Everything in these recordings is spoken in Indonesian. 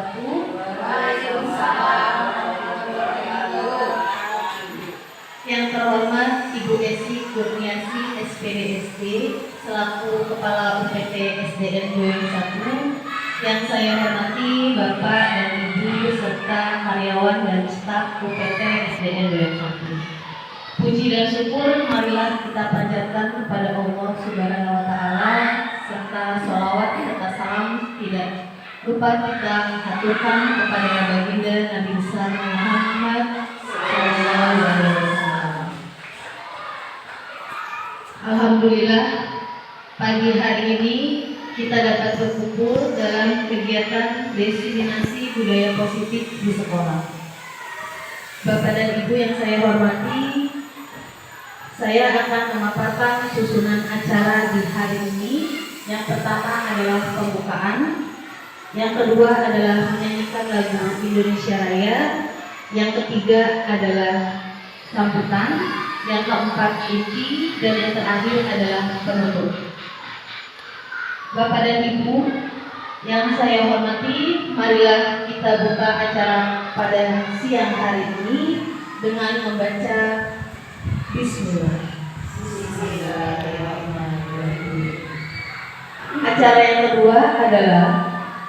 wabarakatuh. Waalaikumsalam warahmatullahi wabarakatuh. Yang terhormat Ibu Esi Kurniasi SPDSD selaku Kepala UPT SDN Doyong 1, yang saya hormati Bapak dan Ibu serta karyawan dan staf UPT SDN Doyong 1. Puji dan syukur marilah kita panjatkan kepada Allah Subhanahu wa Ta'ala, serta sholawat serta salam tidak lupa kita aturkan kepada baginda Nabi besar Muhammad Sallallahu Alaihi Wasallam. Alhamdulillah, pagi hari ini kita dapat berkumpul dalam kegiatan diseminasi budaya positif di sekolah. Bapak dan Ibu yang saya hormati, saya akan memaparkan susunan acara di hari ini. Yang pertama adalah pembukaan, yang kedua adalah menyanyikan lagu Indonesia Raya, yang ketiga adalah sambutan, yang keempat inti, dan yang terakhir adalah penutup. Bapak dan Ibu yang saya hormati, marilah kita buka acara pada siang hari ini dengan membaca Bismillah. Acara yang kedua adalah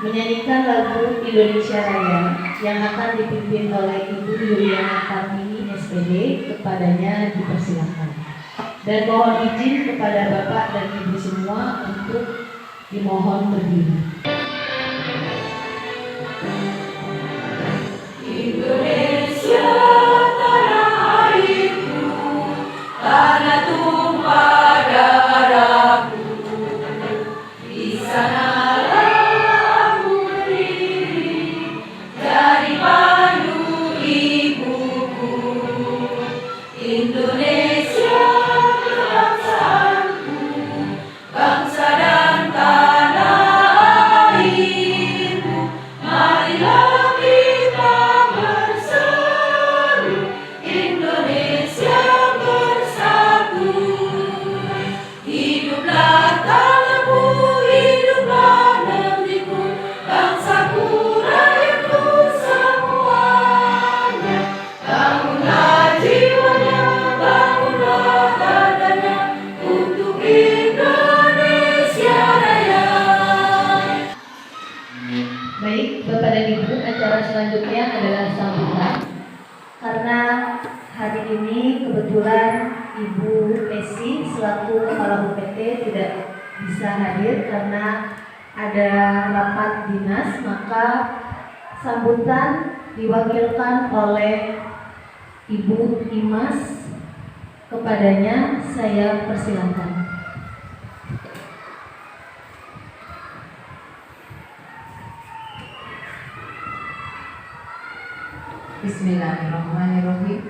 menyanyikan lagu Indonesia Raya yang akan dipimpin oleh Ibu Yuliana Karmini SPD. Kepadanya dipersilakan. Dan mohon izin kepada Bapak dan Ibu semua untuk dimohon berdiri. Indonesia tanah airku, tanah tumpah darahku, di sanalah aku berdiri, jadi pandu ibuku. Indonesia kebangsaanku, bangsa dan tanah airku, marilah kita berseru, Indonesia bersatu. Hiduplah tanahku, hiduplah negeriku, bangsaku, rakyatku semuanya. Bangunlah jiwanya, bangunlah badannya, untuk Indonesia Raya. Baik, Bapak dan Ibu, acara selanjutnya adalah sambutan. Karena hari ini kebetulan Ibu Esi selaku Kepala UPT tidak bisa hadir karena ada rapat dinas, maka sambutan diwakilkan oleh Ibu Imas. Kepadanya saya persilakan. Bismillahirrahmanirrahim.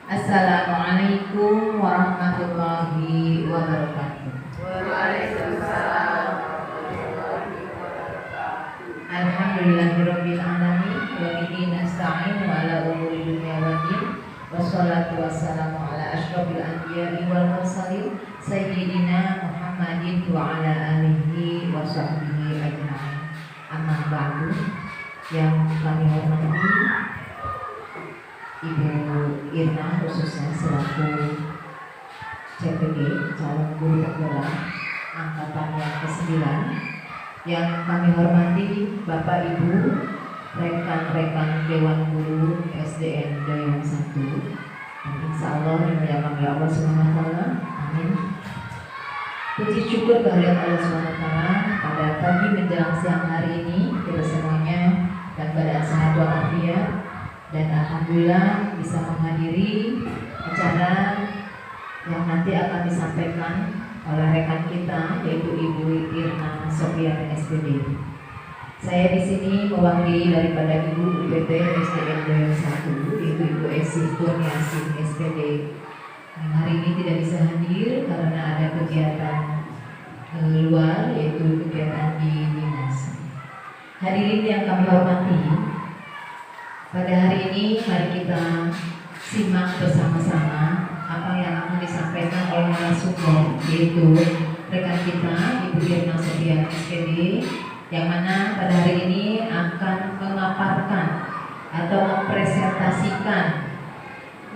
Assalamualaikum warahmatullahi wabarakatuh. Waalaikumsalam warahmatullahi wabarakatuh. Alhamdulillahirabbil alamin wa bihi nasta'in wa ala umuri dunya waddin. Wassalatu wassalamu ala asyrofil anbiya'i wal mursalin sayyidina Muhammadin wa ala alihi wa sahbihi ajma'in. Amma ba'du. Yang kami hormati Ibu Irna, khususnya selaku CPG calon guru penggerak angkatan yang ke-9, yang kami hormati Bapak Ibu rekan-rekan Dewan Guru SDN Doyong 1, dan insya Allah dimuliakan oleh Allah SWT. Amin. Puji syukur kehadirat Allah SWT pada pagi menjelang siang hari ini kita semuanya dan keadaan sehat walafiat, dan alhamdulillah bisa menghadiri acara yang nanti akan disampaikan oleh rekan kita yaitu Ibu Irna Sofian SPD. Saya di sini mewakili daripada Ibu UPT SDN Doyong 1 yaitu Ibu Esi Kurniasi SPD. Yang hari ini tidak bisa hadir karena ada kegiatan luar yaitu kegiatan di dinas. Hadirin yang kami hormati, pada hari ini mari kita simak bersama-sama apa yang akan disampaikan oleh narasumber yaitu rekan kita Ibu Irna Sofian SPD yang mana pada hari ini akan memaparkan atau mempresentasikan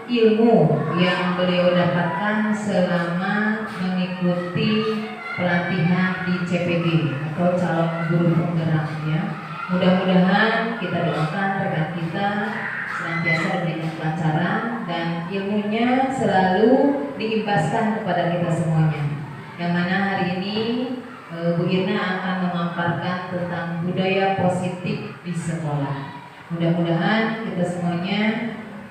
ilmu yang beliau dapatkan selama mengikuti pelatihan di CPG atau calon guru penggerak ya. Mudah-mudahan kita doakan rekan kita senantiasa diberikan kelancaran dan ilmunya selalu diimbaskan kepada kita semuanya. Yang mana hari ini Bu Irna akan memaparkan tentang budaya positif di sekolah. Mudah-mudahan kita semuanya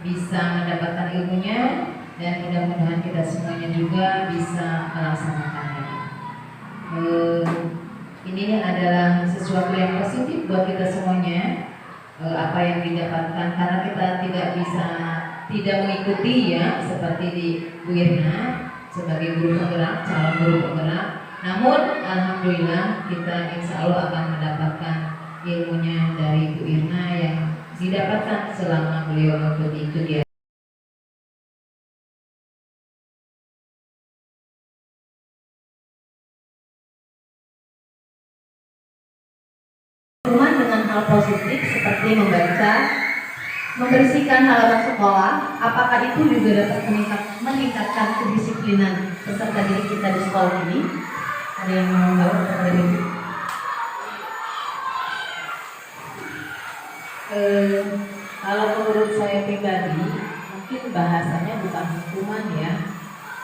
bisa mendapatkan ilmunya dan mudah-mudahan kita semuanya juga bisa melaksanakannya. Ini adalah sesuatu yang positif buat kita semuanya, apa yang didapatkan karena kita tidak mengikuti ya seperti di Bu Irna sebagai guru penggerak, calon guru penggerak. Namun alhamdulillah kita insya Allah akan mendapatkan ilmunya dari Bu Irna yang didapatkan selama beliau mengikuti kegiatan. Dengan hal positif seperti membaca, membersihkan halaman sekolah, apakah itu juga dapat meningkatkan kedisiplinan peserta didik kita di sekolah ini? Ada yang mau tahu kepada Ibu? Kalau menurut saya pribadi, mungkin bahasanya bukan hukuman ya,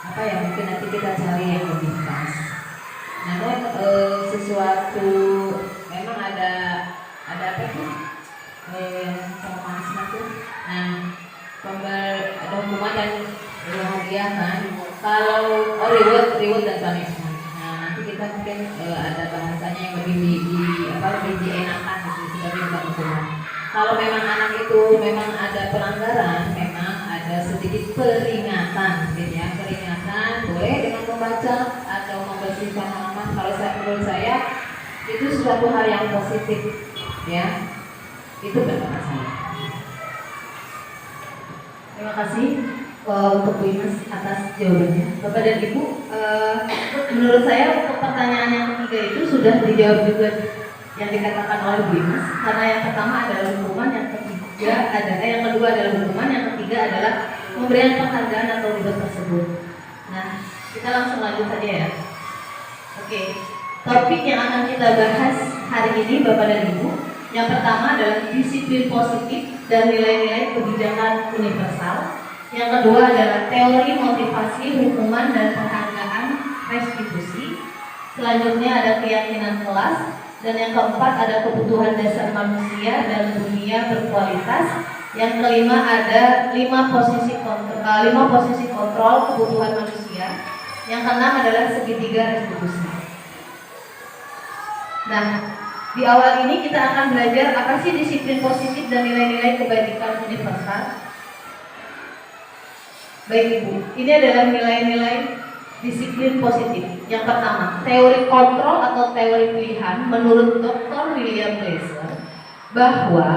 apa ya mungkin nanti kita cari yang lebih pas. Namun sesuatu memang ada apa tuh sama punishment tuh. Nah, ada hukuman dan hadiah kan. Kalau reward dan punishment. Nah, nanti kita mungkin ada bahasanya yang lebih lebih dienakan gitu sebagai hukuman. Kalau memang anak itu memang ada pelanggaran, memang ada sedikit peringatan, gitu ya. Peringatan boleh dengan membaca atau membersihkan halaman. Kalau menurut saya itu suatu hal yang positif, ya. Itu pendapat saya. Terima kasih untuk Bu Imas atas jawabannya. Bapak dan Ibu, menurut saya untuk pertanyaan yang ketiga itu sudah dijawab juga yang dikatakan oleh Bu Imas. Karena yang pertama adalah hukuman, yang kedua adalah hukuman, yang ketiga adalah pemberian penghargaan atau reward tersebut. Nah, kita langsung lanjut saja ya. Oke, topik yang akan kita bahas hari ini Bapak dan Ibu, yang pertama adalah disiplin positif dan nilai-nilai kebijakan universal. Yang kedua adalah teori motivasi, hukuman dan penghargaan restitusi. Selanjutnya ada keyakinan kelas. Dan yang keempat ada kebutuhan dasar manusia dan dunia berkualitas. Yang kelima ada 5 posisi kontrol kebutuhan manusia. Yang keenam adalah segitiga restitusi. Nah, di awal ini kita akan belajar apa sih disiplin positif dan nilai-nilai kebajikan universal. Baik Ibu, ini adalah nilai-nilai disiplin positif. Yang pertama, teori kontrol atau teori pilihan menurut Dr. William Glasser bahwa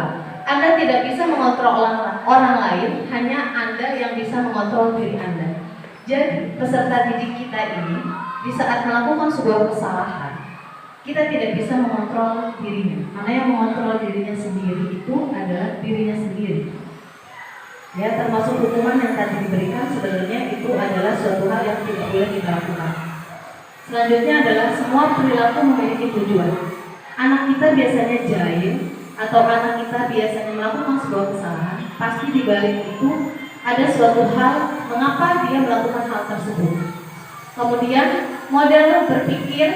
Anda tidak bisa mengontrol orang lain, hanya Anda yang bisa mengontrol diri Anda. Jadi, peserta didik kita ini di saat melakukan sebuah kesalahan, kita tidak bisa mengontrol dirinya. Karena yang mengontrol dirinya sendiri itu adalah dirinya sendiri. Ya, termasuk hukuman yang tadi diberikan sebenarnya itu adalah suatu hal yang tidak boleh kita lakukan. Selanjutnya adalah semua perilaku memiliki tujuan. Anak kita biasanya jahil atau anak kita biasanya melakukan sebuah kesalahan, pasti di balik itu ada suatu hal mengapa dia melakukan hal tersebut. Kemudian model berpikir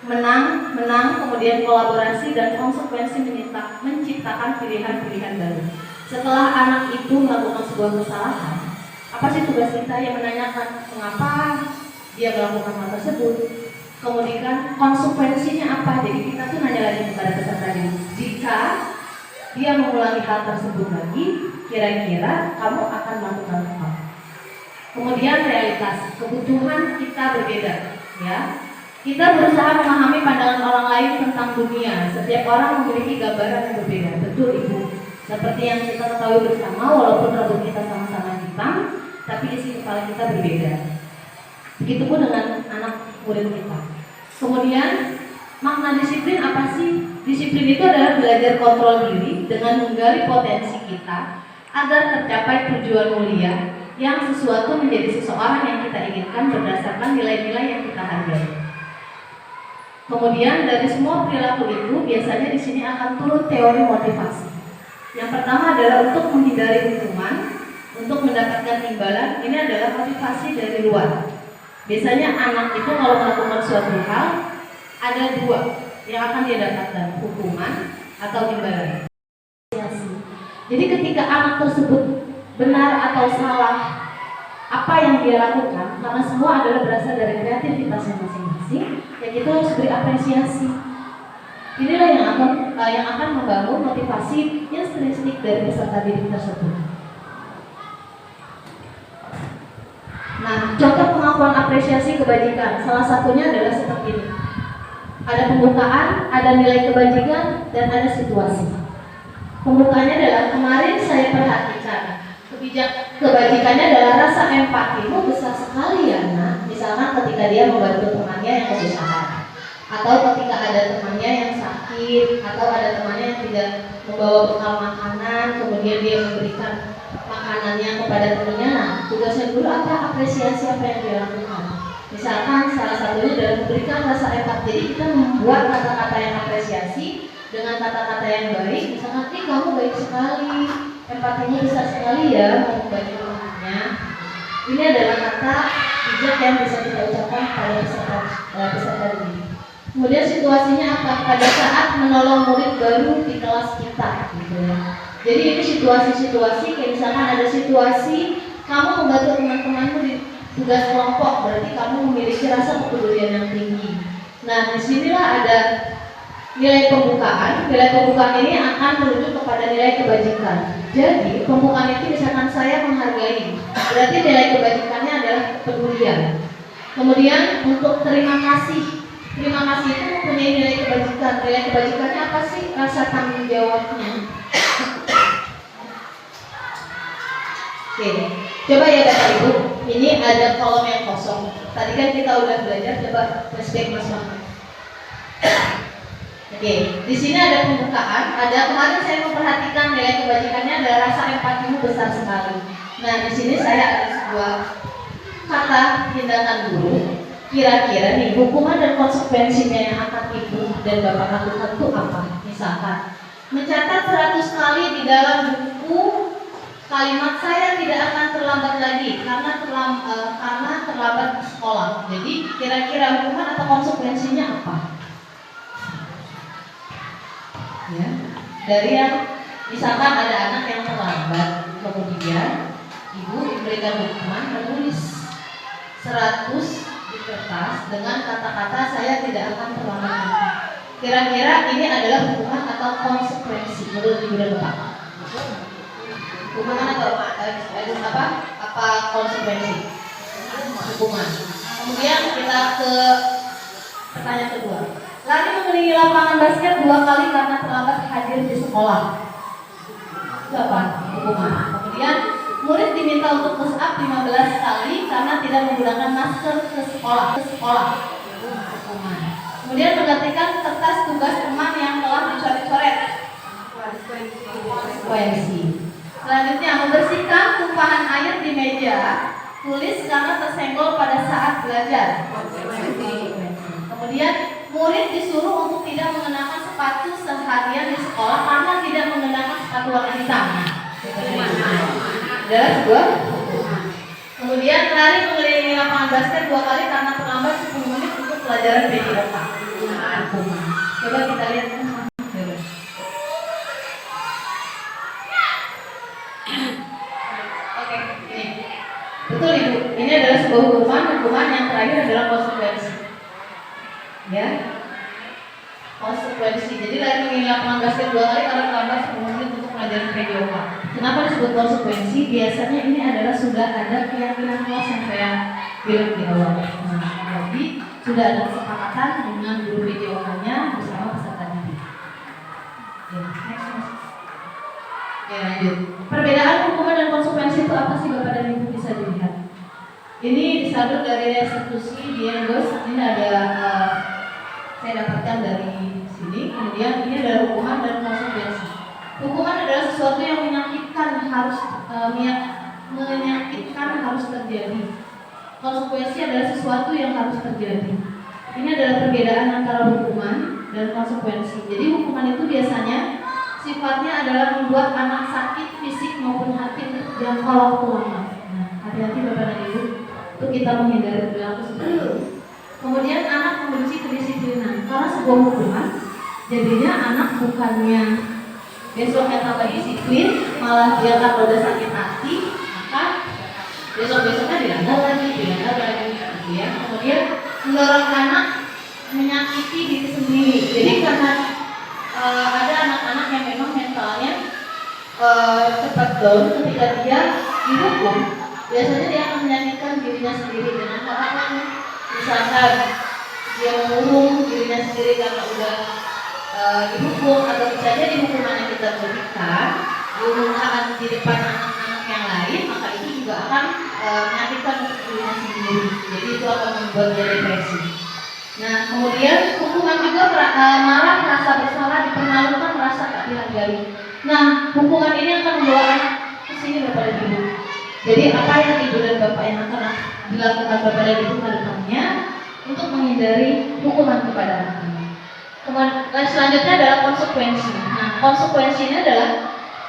menang, kemudian kolaborasi dan konsekuensi menciptakan pilihan-pilihan baru. Setelah anak itu melakukan sebuah kesalahan, apa sih tugas kita yang menanyakan mengapa dia melakukan hal tersebut? Kemudian konsekuensinya apa? Jadi kita tuh nanya lagi kepada peserta didik. Jika dia mengulangi hal tersebut lagi, kira-kira kamu akan melakukan apa? Kemudian realitas, kebutuhan kita berbeda, ya. Kita berusaha memahami pandangan orang lain tentang dunia. Setiap orang memiliki gambaran yang berbeda. Betul Ibu. Seperti yang kita ketahui bersama, walaupun rambut kita sama-sama hitam, tapi isi kepala kita berbeda. Begitupun dengan anak murid kita. Kemudian Makna disiplin apa sih? Disiplin itu adalah belajar kontrol diri dengan menggali potensi kita agar tercapai tujuan mulia yang sesuatu menjadi seseorang yang kita inginkan berdasarkan nilai-nilai yang kita hargai. Kemudian dari semua perilaku itu biasanya di sini akan turun teori motivasi. Yang pertama adalah untuk menghindari hukuman, untuk mendapatkan imbalan. Ini adalah motivasi dari luar. Biasanya anak itu kalau melakukan suatu hal ada dua yang akan dia dapatkan, hukuman atau imbalan. Jadi ketika anak tersebut benar atau salah apa yang dia lakukan, karena semua adalah berasal dari kreativitasnya masing-masing, ya kita harus beri apresiasi. Inilah yang akan membangun motivasi intrinsik dari peserta didik tersebut. Nah, contoh pengakuan apresiasi kebajikan salah satunya adalah seperti ini. Ada pembukaan, ada nilai kebajikan, dan ada situasi. Pembukaannya adalah kemarin saya perhatikan kebajikannya adalah rasa empatimu besar sekali ya nak. Misalkan ketika dia membantu temannya yang kesusahan, atau ketika ada temannya yang sakit, atau ada temannya yang tidak membawa bekal makanan, kemudian dia memberikan makanannya kepada temannya. Nah, tugasnya guru apa? Apresiasi apa yang dia lakukan. Misalkan salah satunya adalah memberikan rasa empati. Jadi kita membuat kata-kata yang apresiasi dengan kata-kata yang baik. Misalkan, kamu baik sekali, empatinya besar sekali ya mau membantu temannya. Ini adalah kata bijak yang bisa kita ucapkan pada peserta didik. Kemudian situasinya apa? Pada saat menolong murid baru di kelas kita, gitu ya. Jadi ini situasi-situasi, kayak misalkan ada situasi kamu membantu teman-temanmu di tugas kelompok, berarti kamu memiliki rasa kepedulian yang tinggi. Nah, disinilah ada nilai pembukaan. Nilai pembukaan ini akan merujuk kepada nilai kebajikan. Jadi pembukaan itu misalkan saya menghargai, berarti nilai kebajikannya adalah kepedulian. Kemudian untuk terima kasih itu mempunyai nilai kebajikan. Nilai kebajikannya apa sih? Rasa tanggung jawabnya. Oke, coba ya Bapak Ibu, ini ada kolom yang kosong. Tadi kan kita udah belajar, coba flashback Mas Mahmud. Oke, di sini ada pembukaan. Ada kemarin saya memperhatikan nilai kebajikannya adalah rasa empatimu besar sekali. Nah, di sini saya ada sebuah kata tindakan guru. Kira-kira nih hukuman dan konsekuensinya yang akan Ibu dan Bapak lakukan itu apa? Misalkan mencatat 100 kali di dalam buku kalimat saya tidak akan terlambat lagi karena terlambat di sekolah. Jadi kira-kira hukuman atau konsekuensinya apa? Ya, dari yang misalkan ada anak yang terlambat, kemudian Ibu diberikan hukuman menulis 100 di kertas dengan kata-kata saya tidak akan terlambat lagi. Kira-kira ini adalah hukuman atau konsekuensi menurut Ibu dan Bapak? Hukuman atau apa konsekuensi? Hukuman. Kemudian kita ke pertanyaan kedua. Lari mengelilingi lapangan basket 2 kali karena terlambat hadir di sekolah. Itu apa? Hukuman. Kemudian murid diminta untuk push up 15 kali karena tidak menggunakan masker ke sekolah. Hukuman. Kemudian menggantikan kertas tugas teman yang telah dicoret-coret. Konsekuensi. Selanjutnya membersihkan tumpahan air di meja tulis karena tersenggol pada saat belajar. Kemudian murid disuruh untuk tidak mengenakan sepatu seharian di sekolah karena tidak mengenakan sepatu warna hitam. Adalah sebuah. Kemudian lari mengelilingi lapangan basket 2 kali karena terlambat 10 menit untuk pelajaran PJOK. Coba kita lihat. Oke, ini betul Ibu. Ini adalah sebuah hukuman yang terakhir adalah konsekuensi. Ya, konsekuensi. Jadi lari mengelilingi lapangan basket 2 kali karena terlambat 10 menit untuk pelajaran PJOK. Kenapa disebut konsekuensi? Biasanya ini adalah sudah ada keyakinan kelas yang saya bilang di awal. Nah, jadi sudah ada kesepakatan dengan guru PJOK-nya bersama peserta didik. Ya, next. Oke, lanjut. Perbedaan hukuman dan konsekuensi itu apa sih Bapak dan Ibu bisa dilihat? Ini disadur dari restitusi di Enggos. Ini ada saya dapatkan dari sini. Kemudian ini adalah hukuman dan konsekuensi. Hukuman adalah sesuatu yang menyakitkan harus terjadi. Konsekuensi adalah sesuatu yang harus terjadi. Ini adalah perbedaan antara hukuman dan konsekuensi. Jadi hukuman itu biasanya sifatnya adalah membuat anak sakit fisik maupun hati untuk jangka waktu lama. Nah, hati-hati Bapak dan Ibu untuk kita menghindari perilaku seperti itu. Kemudian anak membenci kedisiplinan karena sebuah hukuman. Jadinya anak bukannya besoknya tambah disiplin, malah dia kalau udah sakit hati, maka besok-besoknya dilanggar lagi, gitu ya. Kemudian mendorong anak menyakiti diri sendiri. Jadi karena ada anak-anak yang memang mentalnya cepat down ketika dia dihukum, biasanya dia akan menyakitkan dirinya sendiri dengan hal-hal misalkan dia mengurung dirinya sendiri karena udah dihukum, atau bisa jadi hukuman yang kita berikan diumumkan di depan anak-anak yang lain, maka itu juga akan menyakitkan dirinya sendiri. Jadi itu akan membuat dia depresi. Nah, kemudian hukuman juga malah merasa bersalah, dipermalukan, merasa tak dihargai. Nah, hukuman ini akan membawa anak ke sini Bapak dan Ibu. Jadi apa yang Ibu dan Bapak yang akan dilakukan Bapak dan Ibu ke depannya untuk menghindari hukuman kepada anak-anak. Kemudian selanjutnya adalah konsekuensi. Nah, konsekuensinya adalah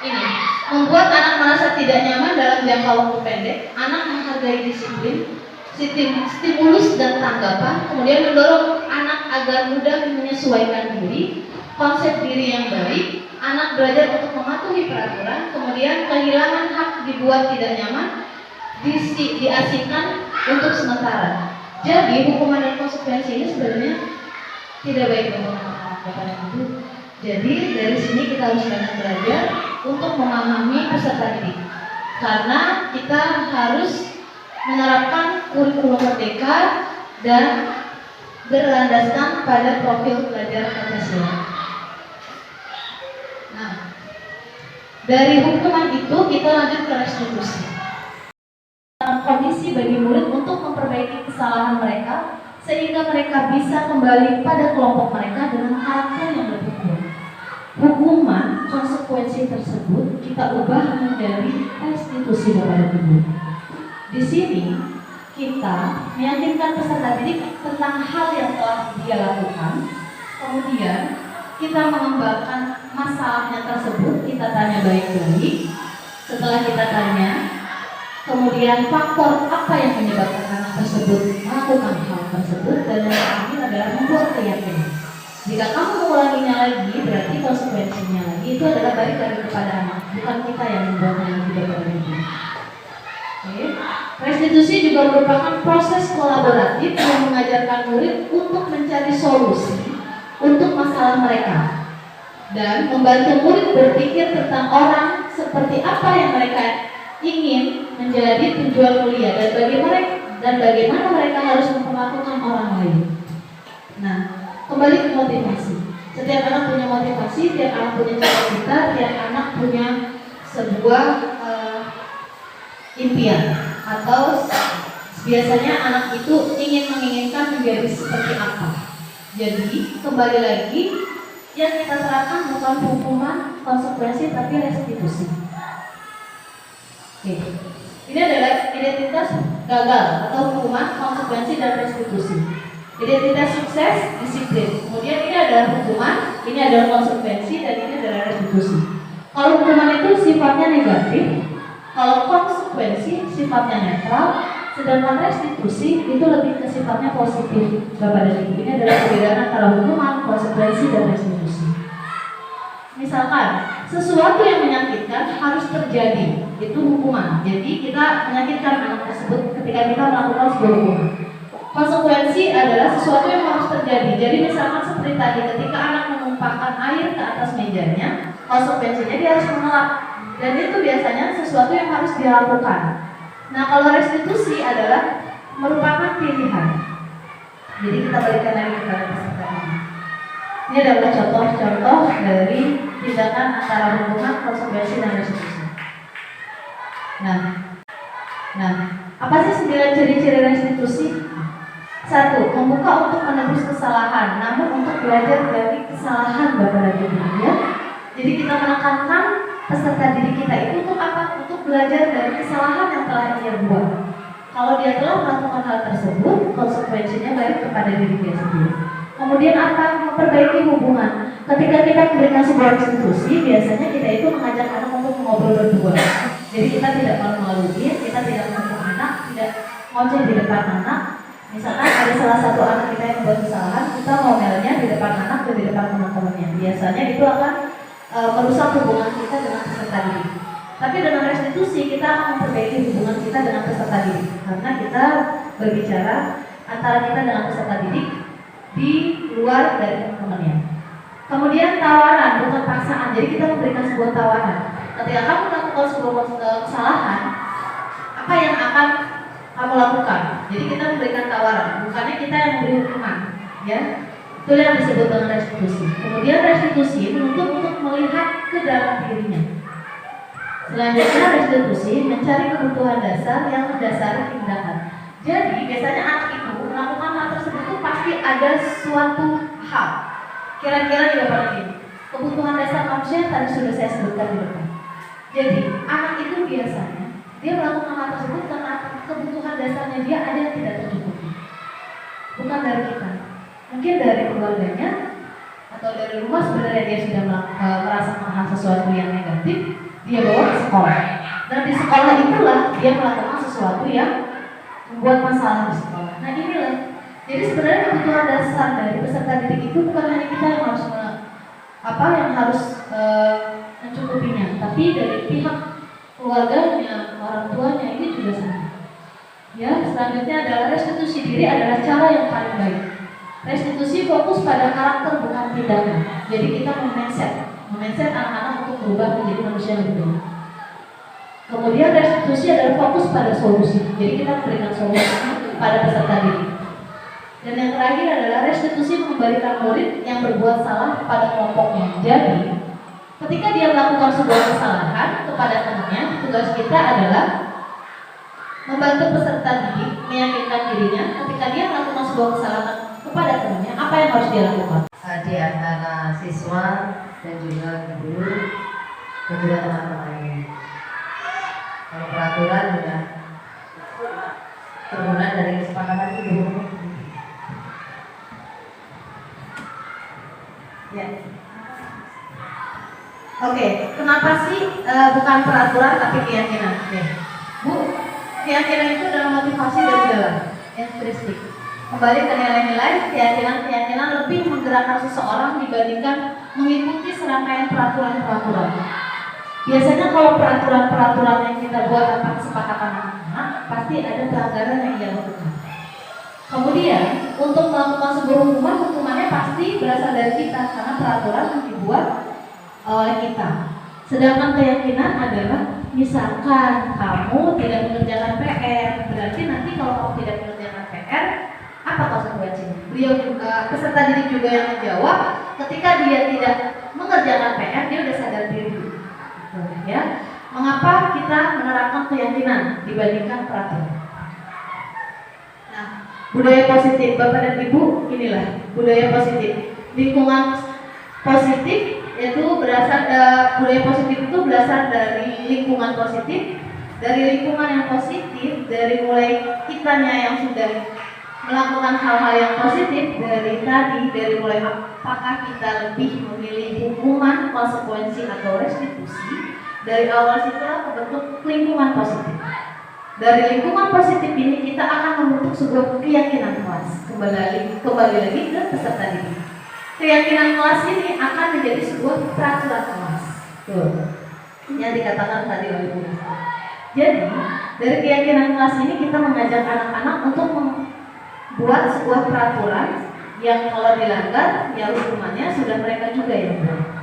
ini, membuat anak merasa tidak nyaman dalam jangka waktu pendek, anak menghargai disiplin, stimulus dan tanggapan, kemudian mendorong anak agar mudah menyesuaikan diri, konsep diri yang baik, anak belajar untuk mematuhi peraturan, kemudian kehilangan hak dibuat tidak nyaman, diasingkan untuk sementara. Jadi hukuman dan konsekuensi ini sebenarnya tidak baik untuk anak-anak Bapak dan Ibu. Jadi dari sini kita harus banyak belajar untuk memahami peserta didik, karena kita harus menerapkan kurikulum merdeka dan berlandaskan pada profil pelajar Pancasila. Nah, dari hukuman itu kita lanjut ke restitusi. Kondisi bagi murid untuk memperbaiki kesalahan mereka sehingga mereka bisa kembali pada kelompok mereka dengan karakter yang lebih kuat. Hukuman konsekuensi tersebut kita ubah menjadi restitusi Bapak dan Ibu. Di sini kita meyakinkan peserta didik tentang hal yang telah dia lakukan. Kemudian kita mengembangkan masalahnya tersebut, kita tanya baik-baik. Setelah kita tanya, kemudian faktor apa yang menyebabkan anak tersebut melakukan hal tersebut, dan yang terakhir adalah membuat keyakinan. Jika kamu mengulanginya lagi, berarti konsekuensinya lagi itu adalah balik lagi kepada anak, bukan kita yang membuatnya yang tidak berbeda. Oke. Restitusi juga merupakan proses kolaboratif yang mengajarkan murid untuk mencari solusi untuk masalah mereka dan membantu murid berpikir tentang orang seperti apa yang mereka ingin menjadi tujuan kuliah dan bagaimana mereka harus memperlakukan orang lain. Nah, kembali ke motivasi. Setiap anak punya motivasi, tiap anak punya cita-cita, tiap anak punya sebuah impian, atau biasanya anak itu menginginkan menjadi seperti apa. Jadi kembali lagi, yang kita serahkan bukan hukuman, konsekuensi, tapi restitusi. Oke. Ini adalah identitas gagal atau hukuman, konsekuensi, dan restitusi. Identitas sukses, disiplin. Kemudian ini adalah hukuman, ini adalah konsekuensi, dan ini adalah restitusi. Kalau hukuman itu sifatnya negatif, kalau konsekuensi sifatnya netral, sedangkan restitusi itu lebih ke sifatnya positif. Bapak dan Ibu, ini adalah perbedaan antara hukuman, konsekuensi, dan restitusi. Misalkan sesuatu yang menyakitkan harus terjadi, itu hukuman. Jadi kita menyakitkan anak tersebut ketika kita melakukan sebuah hukuman. Konsekuensi adalah sesuatu yang harus terjadi. Jadi misalkan seperti tadi, ketika anak menumpahkan air ke atas mejanya, konsekuensinya dia harus mengelak. Dan itu biasanya sesuatu yang harus dilakukan. Nah, kalau restitusi adalah merupakan pilihan. Jadi kita balikan lagi kepada peserta ini. Ini adalah contoh-contoh dari tindakan antara hukuman, konsekuensi, dan restitusi. Nah, apa sih 9 ciri-ciri restitusi? Satu, membuka untuk menebus kesalahan, namun untuk belajar dari kesalahan Bapak dan Ibu ya. Jadi kita menekankan peserta didik kita itu untuk apa? Untuk belajar dari kesalahan yang telah ia buat. Kalau dia telah melakukan hal tersebut, konsekuensinya baik kepada diri dia sendiri. Kemudian apa? Memperbaiki hubungan. Ketika kita memberikan sebuah institusi, biasanya kita itu mengajak anak untuk mengobrol berdua. Jadi kita tidak malu-maluin, kita tidak menghukum anak, tidak ngoceh di depan anak. Misalkan ada salah satu anak kita yang membuat kesalahan, kita ngomelnya di depan anak dan di depan teman-temannya. Biasanya itu akan merusak hubungan kita dengan peserta didik. Tapi dengan restitusi kita akan memperbaiki hubungan kita dengan peserta didik, karena kita berbicara antara kita dengan peserta didik di luar dari teman-temannya. Kemudian tawaran, bukan paksaan. Jadi kita memberikan sebuah tawaran. Ketika kamu melakukan sebuah kesalahan, apa yang akan kamu lakukan? Jadi kita memberikan tawaran, bukannya kita yang memberi hukuman, ya. Itu yang disebut dengan restitusi. Kemudian restitusi menuntut untuk melihat ke dalam dirinya. Selanjutnya restitusi mencari kebutuhan dasar yang mendasari tindakan. Jadi biasanya anak itu melakukan hal tersebut itu pasti ada suatu hal. Kira-kira di depan ini kebutuhan dasar manusia yang tadi sudah saya sebutkan di depan. Jadi anak itu biasanya dia melakukan hal tersebut karena kebutuhan dasarnya dia ada yang tidak tercukupi. Bukan dari kita, mungkin dari keluarganya atau dari rumah sebenarnya dia sudah merasakan hal sesuatu yang negatif, dia bawa ke sekolah. Dan di sekolah itulah dia melakukan sesuatu yang membuat masalah di sekolah. Nah inilah. Jadi sebenarnya kebutuhan dasar dari peserta didik itu bukan hanya kita yang harus mencukupinya, tapi dari pihak keluarganya, orang tuanya ini juga sama. Ya, selanjutnya adalah restitusi diri adalah cara yang paling baik. Restitusi fokus pada karakter bukan tindakan. Jadi kita mindset anak-anak untuk berubah menjadi manusia yang lebih baik. Kemudian restitusi adalah fokus pada solusi. Jadi kita memberikan solusi pada peserta didik. Dan yang terakhir adalah restitusi mengembalikan murid yang berbuat salah pada kelompoknya. Jadi ketika dia melakukan sebuah kesalahan kepada temannya, tugas kita adalah membantu peserta didik meyakinkan dirinya ketika dia melakukan sebuah kesalahan kepada temannya, apa yang harus dia lakukan? Di antara siswa dan juga guru dan juga teman-teman ini. Kalau peraturan sudah turunan dari kesepakatan itu. Ya. Oke, kenapa sih bukan peraturan tapi keyakinan? Oke. Bu, keyakinan itu adalah motivasi dari dalam, intrinsik. Kembali ke nilai-nilai, keyakinan lebih menggerakkan seseorang dibandingkan mengikuti serangkaian peraturan-peraturan. Biasanya kalau peraturan-peraturan yang kita buat tanpa kesepakatan anak-anak, pasti ada pelanggaran yang ia lakukan. Kemudian, untuk melakukan sebuah hukumannya pasti berasal dari kita, karena peraturan yang dibuat oleh kita. Sedangkan keyakinan adalah, misalkan kamu tidak mengerjakan PR, berarti nanti kalau kamu tidak mengerjakan PR, apa konsekuensinya? Beliau juga, peserta didik juga yang menjawab, ketika dia tidak mengerjakan PR, dia sudah sadar diri. Ya, mengapa kita menerapkan keyakinan dibandingkan peraturan? Nah, budaya positif, Bapak dan Ibu, inilah budaya positif. Lingkungan positif itu berasal budaya positif itu berasal dari lingkungan positif, dari lingkungan yang positif, dari mulai kitanya yang sudah melakukan hal-hal yang positif dari mulai apakah kita lebih memilih hukuman, konsekuensi atau restitusi. Dari awal kita membentuk lingkungan positif. Dari lingkungan positif ini kita akan membentuk sebuah keyakinan kelas. Kembali lagi ke peserta didik. Keyakinan kelas ini akan menjadi sebuah peraturan kelas. Tuh, yang dikatakan tadi oleh Bu. Jadi dari keyakinan kelas ini kita mengajak anak-anak untuk membuat sebuah peraturan yang kalau dilanggar, ya hukumannya sudah mereka juga yang buat.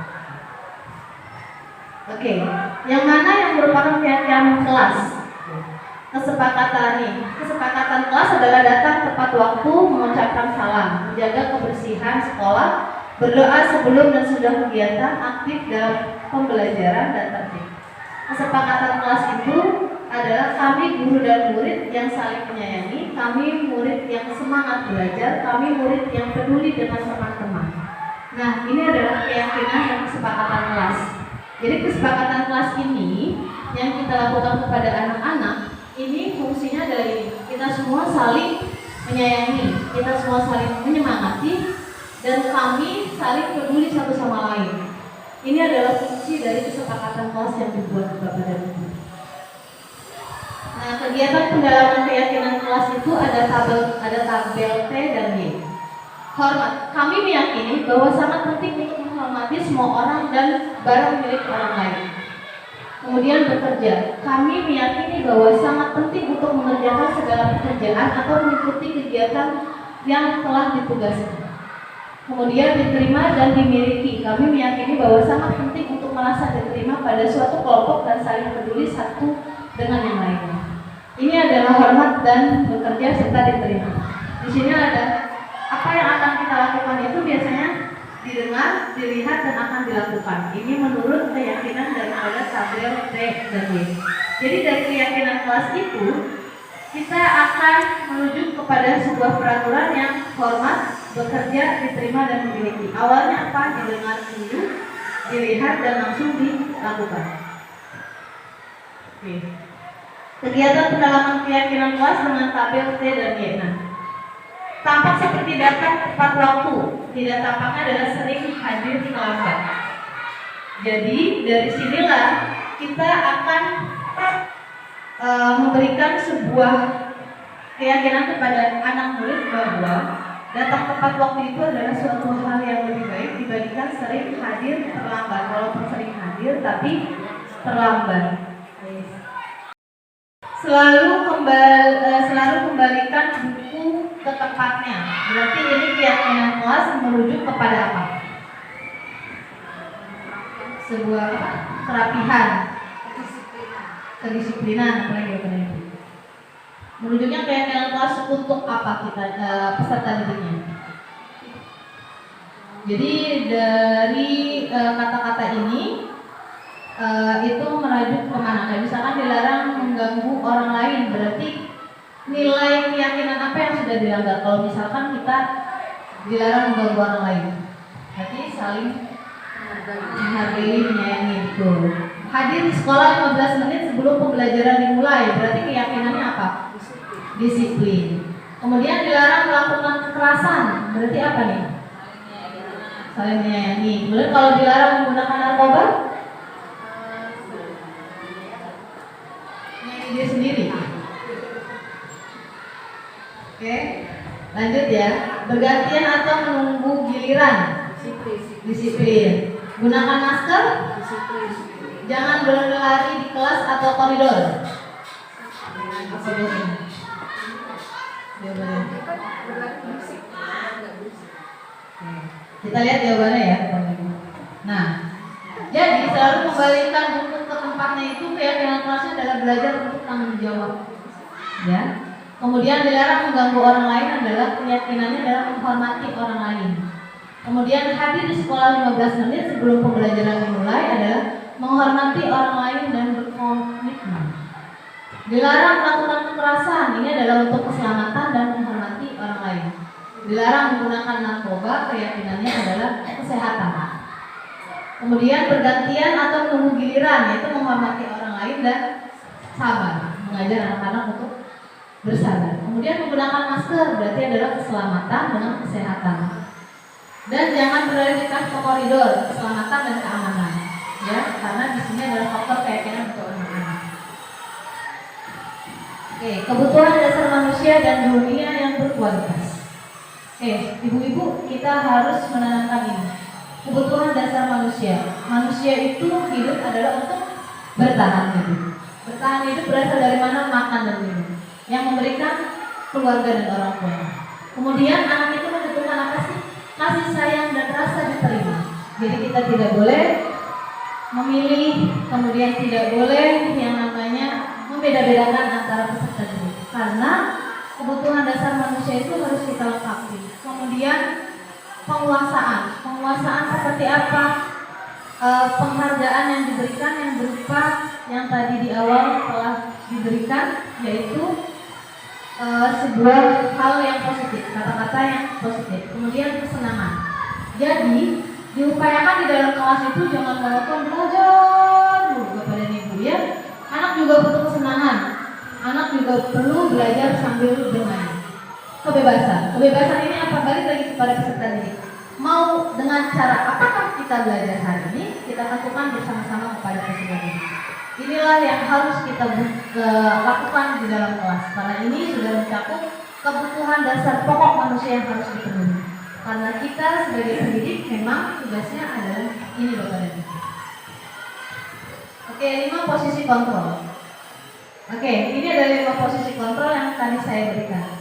Oke, yang mana yang merupakan keyakinan kelas? Kesepakatan kelas adalah datang tepat waktu, mengucapkan salam, menjaga kebersihan sekolah, berdoa sebelum dan sudah kegiatan, aktif dalam pembelajaran dan tertib. Kesepakatan kelas itu adalah kami guru dan murid yang saling menyayangi, kami murid yang semangat belajar, kami murid yang peduli dengan teman-teman. Nah, ini adalah keyakinan dan kesepakatan kelas. Jadi kesepakatan kelas ini yang kita lakukan kepada anak-anak, ini fungsinya adalah ini. Kita semua saling menyayangi, kita semua saling menyemangati, dan kami saling peduli satu sama lain. Ini adalah fungsi dari kesepakatan kelas yang dibuat Bapak dan Ibu. Nah, kegiatan pendalaman keyakinan kelas itu ada tabel T dan Y. Hormat. Kami meyakini bahwa sangat penting untuk menghormati semua orang dan barang milik orang lain. Kemudian bekerja. Kami meyakini bahwa sangat penting untuk mengerjakan segala pekerjaan atau mengikuti kegiatan yang telah ditugaskan. Kemudian diterima dan dimiliki. Kami meyakini bahwa sangat penting untuk merasa diterima pada suatu kelompok dan saling peduli satu dengan yang lainnya. Ini adalah hormat dan bekerja serta diterima. Di sini ada apa yang akan kita lakukan itu biasanya didengar, dilihat, dan akan dilakukan. Ini menurut keyakinan daripada tabel T dan Y. Jadi dari keyakinan kelas itu kita akan menuju kepada sebuah peraturan yang hormat, bekerja, diterima, dan memiliki. Awalnya apa? Didengar dulu, dilihat, dan langsung dilakukan. Oke. Kegiatan pendalaman keyakinan kelas dengan tabel T dan Y. Nah, tampak seperti datang tepat waktu, tidak tampaknya adalah sering hadir terlambat. Jadi dari sinilah kita akan memberikan sebuah keyakinan kepada anak murid bahwa datang tepat waktu itu adalah suatu hal yang lebih baik dibandingkan sering hadir terlambat. Walaupun sering hadir tapi terlambat. Selalu kembalikan buku ke tempatnya. Berarti ini keyakinan kelas merujuk kepada apa? Sebuah apa? Kerapihan, kedisiplinan, apa lagi apa itu? Merujuknya keyakinan kelas untuk apa kita peserta didiknya? Jadi dari kata-kata ini itu merajuk kemana? Kayak misalkan dilarang mengganggu orang lain, berarti nilai keyakinan apa yang sudah dilanggar? Kalau misalkan kita dilarang mengganggu orang lain, berarti saling menghargai, menyayangi. Betul. Hadir di sekolah 15 menit sebelum pembelajaran dimulai, berarti keyakinannya apa? Disiplin. Kemudian dilarang melakukan kekerasan, berarti apa nih? Saling menyayangi. Kemudian kalau dilarang menggunakan narkoba, dia sendiri. Oke, lanjut ya. Bergantian atau menunggu giliran. Disiplin. Gunakan masker. Jangan berlari di kelas atau koridor. Apa biasanya? Jawabannya. Kita lihat jawabannya ya. Nah, jadi selalu kembalikan buku ke tempatnya itu keyakinan kelasnya adalah belajar untuk tanggung jawab. Ya. Kemudian dilarang mengganggu orang lain adalah keyakinannya adalah menghormati orang lain. Kemudian hadir di sekolah 15 menit sebelum pembelajaran dimulai adalah menghormati orang lain dan berkomitmen. Dilarang melakukan kekerasan, ini adalah untuk keselamatan dan menghormati orang lain. Dilarang menggunakan narkoba, keyakinannya adalah kesehatan. Kemudian bergantian atau menunggu giliran, yaitu menghormati orang lain dan sabar, mengajar anak-anak untuk bersabar. Kemudian menggunakan masker berarti adalah keselamatan dengan kesehatan. Dan jangan berlari di kelas koridor, keselamatan dan keamanan. Ya, karena di sini adalah faktor keyakinan untuk anak-anak. Oke, kebutuhan dasar manusia dan dunia yang berkualitas. Oke, ibu-ibu kita harus menanamkan ini. Kebutuhan dasar manusia. Manusia itu hidup adalah untuk bertahan hidup. Bertahan hidup berasal dari mana? Makan dan minum. Yang memberikan keluarga dan orang tua. Kemudian anak itu membutuhkan apa sih? Kasih sayang dan rasa diterima. Jadi kita tidak boleh memilih, kemudian tidak boleh yang namanya membeda-bedakan antara peserta didik. Karena kebutuhan dasar manusia itu harus kita lengkapi. Kemudian penguasaan seperti apa? Penghargaan yang diberikan yang berupa yang tadi di awal telah diberikan, yaitu sebuah hal yang positif, kata-kata yang positif. Kemudian kesenangan. Jadi diupayakan di dalam kelas itu jangan monoton belajar dulu Bapak dan Ibu ya. Anak juga butuh kesenangan. Anak juga perlu belajar sambil bermain. Kebebasan. Kebebasan ini apa? Balik lagi kepada peserta didik. Mau dengan cara apakah kita belajar hari ini, kita lakukan bersama-sama kepada peserta didik. Inilah yang harus kita lakukan di dalam kelas. Karena ini sudah mencakup kebutuhan dasar pokok manusia yang harus dipenuhi. Karena kita sebagai pendidik memang tugasnya adalah ini Bapak dan Ibu. Oke, 5 posisi kontrol. Oke, ini ada 5 posisi kontrol yang tadi saya berikan.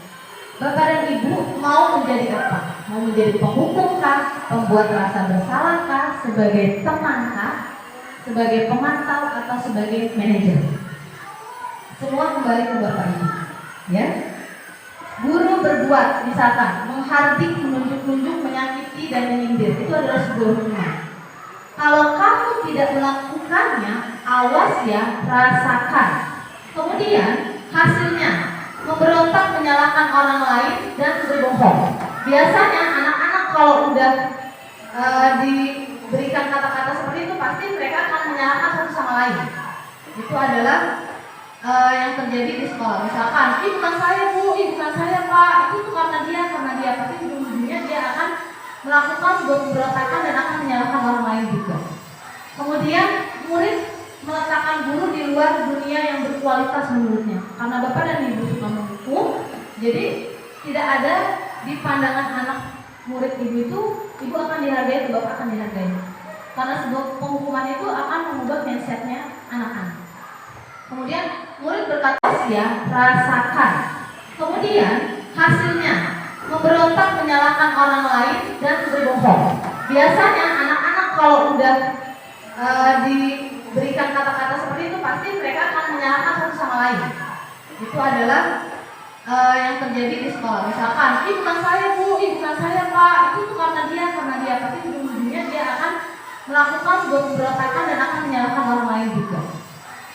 Bapak dan Ibu mau menjadi apa? Mau menjadi penghukum kah? Pembuat rasa bersalah kah? Sebagai teman kah? Sebagai pemantau atau sebagai manajer? Semua kembali ke Bapak Ibu. Ya. Guru berbuat, misalkan menghardik, menunjuk-nunjuk, menyakiti dan menyindir, itu adalah sebuah hukuman. Kalau kamu tidak melakukannya, awas ya, rasakan. Kemudian hasilnya memberontak, menyalahkan orang lain dan berbohong. Biasanya anak-anak kalau udah diberikan kata-kata seperti itu, pasti mereka akan menyalahkan satu sama lain. Itu adalah yang terjadi di sekolah. Misalkan, ini bukan saya Bu, ini bukan saya Pak, itu tuh karena dia. Pasti ujung-ujungnya dia akan melakukan sebuah pemberontakan dan akan menyalahkan orang lain juga. Kemudian murid meletakkan guru di luar dunia yang berkualitas menurutnya. Karena Bapak dan Ibu suka menghukum, jadi tidak ada di pandangan anak murid Ibu itu, Ibu akan dihargai atau Bapak akan dihargai. Karena sebuah penghukuman itu akan mengubah mindsetnya anak-anak. Kemudian murid berkata ya, rasakan. Kemudian hasilnya memberontak, menyalahkan orang lain dan berbohong. Biasanya anak-anak kalau udah diberikan kata-kata seperti itu, pasti mereka akan menyalahkan satu sama lain. Itu adalah yang terjadi di sekolah. Misalkan, ini bukan saya Bu, ini bukan saya Pak, itu tuh karena dia. Pasti ujung-ujungnya dia akan melakukan sebuah pemberontakan dan akan menyalahkan orang lain juga.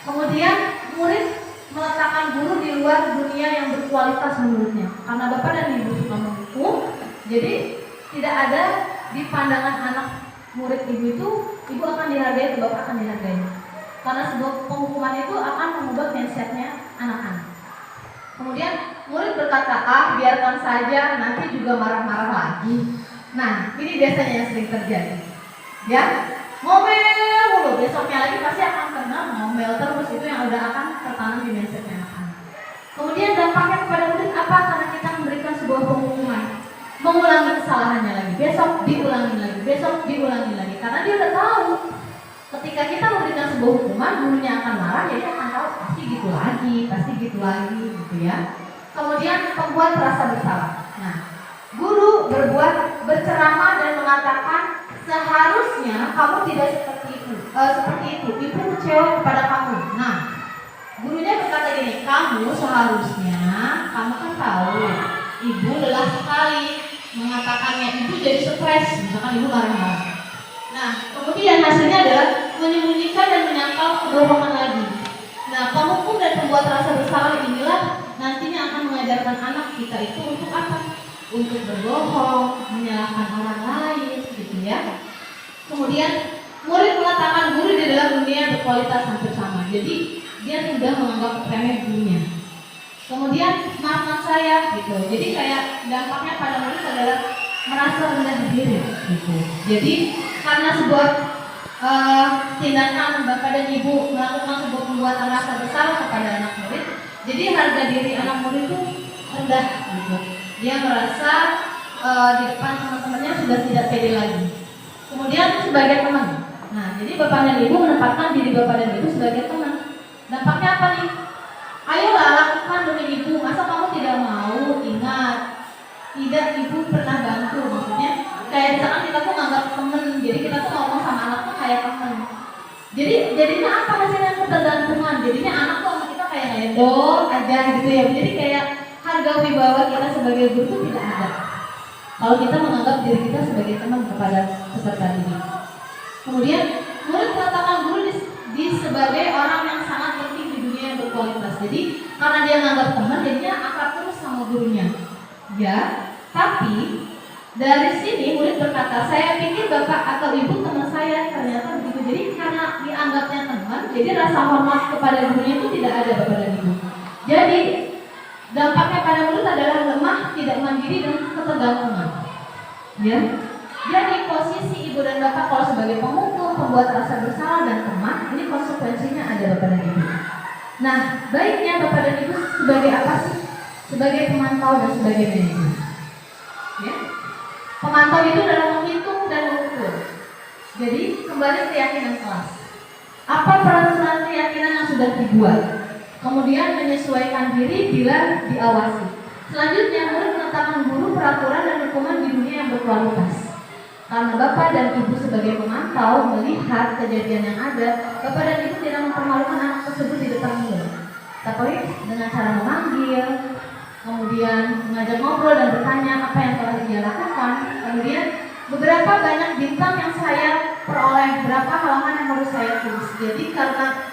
Kemudian murid meletakkan guru di luar dunia yang berkualitas menurutnya. Karena Bapak dan Ibu suka menghukum, jadi tidak ada di pandangan anak murid Ibu itu, Ibu akan dihargai atau Bapak akan dihargai. Karena sebuah penghukuman itu akan mengubah mindsetnya anak-anak. Kemudian murid berkata, biarkan saja, nanti juga marah-marah lagi. Nah, ini biasanya yang sering terjadi. Ya, ngomel mulu, besoknya lagi pasti akan kena ngomel terus. Itu yang udah akan tertanam di mindsetnya anak-anak. Kemudian dampaknya kepada murid apa? Karena kita memberikan sebuah penghukuman, mengulangi kesalahannya lagi, besok diulangi lagi, besok diulangi lagi. Karena dia udah tahu ketika kita memberikan sebuah hukuman, gurunya akan marah, jadi akan tahu pasti gitu lagi, gitu ya. Kemudian pembuat rasa bersalah. Nah, guru berceramah dan mengatakan seharusnya kamu tidak seperti itu. Ibu kecewa kepada kamu. Nah, gurunya berkata gini, kamu seharusnya, kamu kan tahu, ibu lelah sekali mengatakannya, ibu jadi stres, misalkan ibu marah-marah. Nah, kemudian hasilnya adalah menyembunyikan dan menyangkal kebohongan lagi. Nah, penghukum dan pembuat rasa bersalah inilah nantinya akan mengajarkan anak kita itu untuk apa? Untuk berbohong, menyalahkan orang lain, gitu ya. Kemudian murid meletakkan guru di dalam dunia berkualitas hampir sama. Jadi dia sudah menganggap remeh gurunya. Kemudian maafkan saya, gitu. Jadi kayak dampaknya pada murid adalah merasa rendah diri, gitu. Jadi karena sebuah tindakan Bapak dan Ibu melakukan sebuah pembuatan rasa bersalah kepada anak murid, jadi harga diri anak murid itu rendah, gitu. Dia merasa di depan teman-temannya sudah tidak pede lagi. Kemudian sebagai teman. Nah, jadi Bapak dan Ibu menempatkan diri Bapak dan Ibu sebagai teman. Dampaknya apa nih? Ayolah lakukan demi Ibu. Masa kamu tidak mau? Ingat, tidak Ibu pernah bantu. Maksudnya kayak misalkan kita tuh nganggap temen, jadi kita tuh ngomong sama anak tuh kayak temen. Jadi jadinya apa hasilnya? Ketergantungan. Jadinya anak tuh sama kita kayak ledor aja gitu ya. Jadi kayak harga wibawa kita sebagai guru tuh tidak ada kalau kita menganggap diri kita sebagai teman kepada peserta didik. Kemudian murid meletakkan guru di sebagai orang yang sangat penting di dunia yang berkualitas. Jadi karena dia nganggap teman, jadinya akrab terus sama gurunya. Ya, tapi dari sini murid berkata, saya pikir bapak atau ibu teman saya, ternyata begitu. Jadi karena dianggapnya teman, jadi rasa hormat kepada gurunya itu tidak ada bapak dan ibu. Jadi dampaknya pada murid adalah lemah, tidak mandiri dan ketergantungan. Ya. Jadi posisi ibu dan bapak kalau sebagai pemukul, pembuat rasa bersalah dan teman, ini konsekuensinya ada bapak dan ibu. Nah, baiknya bapak dan ibu sebagai apa sih? Sebagai pemantau dan sebagai manajer. Ya. Pemantau itu adalah menghitung dan mengukur. Jadi kembali keyakinan kelas. Apa peraturan keyakinan yang sudah dibuat? Kemudian menyesuaikan diri bila diawasi. Selanjutnya murid menetapkan guru, peraturan dan hukuman di dunia yang berkualitas. Karena bapak dan ibu sebagai pemantau melihat kejadian yang ada, bapak dan ibu tidak mempermalukan anak tersebut di depan murid, tapi dengan cara memanggil, kemudian mengajak ngobrol dan bertanya apa yang telah dia lakukan. Kemudian beberapa banyak bintang yang saya peroleh, berapa halaman yang harus saya tulis. Jadi karena